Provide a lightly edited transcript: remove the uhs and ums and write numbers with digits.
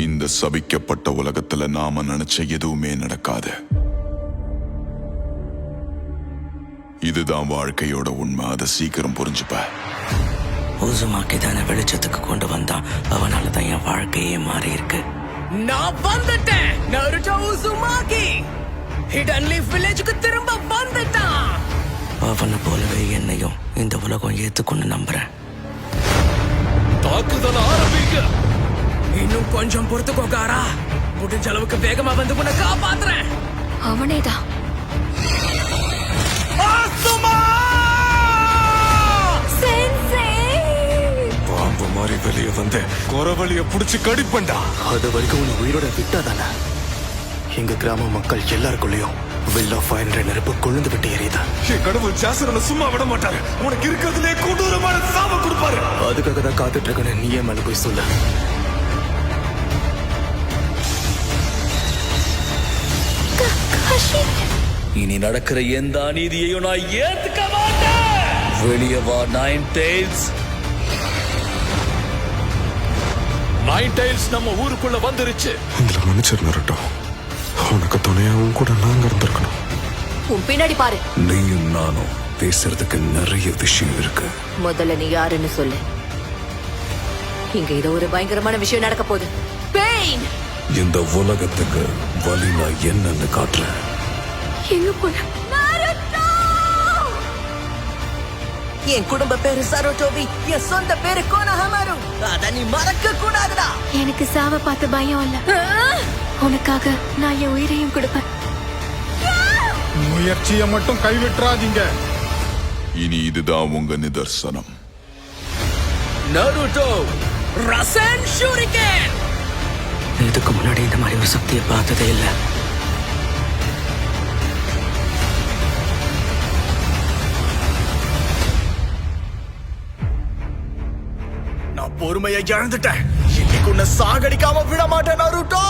இந்த சபிக்கப்பட்ட உலகத்துல நாம நினைச்ச எதுவுமே நடக்காது. இதுதான் வாழ்க்கையோட உண்மை. அதை சீக்கிரம் புரிஞ்சுப்ப. உசுமாக்கி தானே வெளிச்சத்துக்கு கொண்டு வந்தான். அவனாலதான் என் வாழ்க்கையே மாறி இருக்கு. நான் வந்துட்டேன். நருட்டோ உசுமாக்கி ஹிடன் லீஃப் வில்லேஜுக்கு திரும்ப வந்துட்டான். அவனை போலவே என்னையும் இந்த உலகம் ஏத்துக்கொண்டு நம்புறேன். தாக்குதல் ஆரம்பிங்க. இன்னும் கொஞ்சம் பொறுத்துக்கோகாரா. முடிஞ்ச அளவுக்கு வேகமா வந்து உன்னை காப்பாத்துறேன். அவனேதான். பாம்பு மாதிரி வெளியே வந்து குறவழிய புடிச்சு கடிப்பண்டா. அது வரைக்கும் உன்னை உயிரோட விட்டாதானே எங்க கிராம மக்கள் எல்லாருக்குள்ளயும் வில் ஆஃப் ஃபயர் நெருப்பு கொழுந்து விட்டு எரியுதா. என் கடவுள் ஜாசரனை சும்மா விட மாட்டாரு. உனக்கு இருக்கிறதுலே கொடூரமான சாப கொடுப்பாரு. அதுக்காக தான் காத்துட்டு இருக்கேன்னு நீயே மேல போய் சொல்ல. இனி நடக்கிற எந்த அநீதியையும் நான் ஏத்துக்க மாட்டேன். வெளியே வா நைன் டெய்ல்ஸ். நைன் டைல்ஸ் நம்ம ஊருக்குள்ள வந்துருச்சு. இதுல மன்னிச்சிரு நருட்டோ. உனக்கு துணையாவும் கூட நாங்க இருந்திருக்கணும். உன் பின்னாடி பாரு. நீயும் நானும் பேசுறதுக்கு நிறைய விஷயம் இருக்கு. முதல்ல நீ யாருன்னு சொல்லு. இங்க ஏதோ ஒரு பயங்கரமான விஷயம் நடக்க போகுது. பெயின். இந்த உலகத்துக்கு வலி நான் என்னன்னு காட்டுறேன். எங்க போன? என் குடும்ப பேரு சரோட்டோவி. என் சொந்த பேரு கோனஹமாரு. அத நீ மறக்க கூடாதுடா. எனக்கு சாவ பார்த்து பயம் இல்ல. உனக்காக நான் என் உயிரையும் கொடுப்பேன். முயற்சியை மட்டும் கைவிட்டுறாதீங்க. இனி இதுதான் உங்க நிதர்சனம். நருட்டோ ரசன் ஷூரிகேன். இதுக்கு முன்னாடி இந்த மாதிரி ஒரு சக்தியை பார்த்ததே இல்லை. நான் பொறுமையை இழந்துட்டேன். இன்னைக்கு உன்னை சாகடிக்காம விட மாட்டேன் நருட்டோ.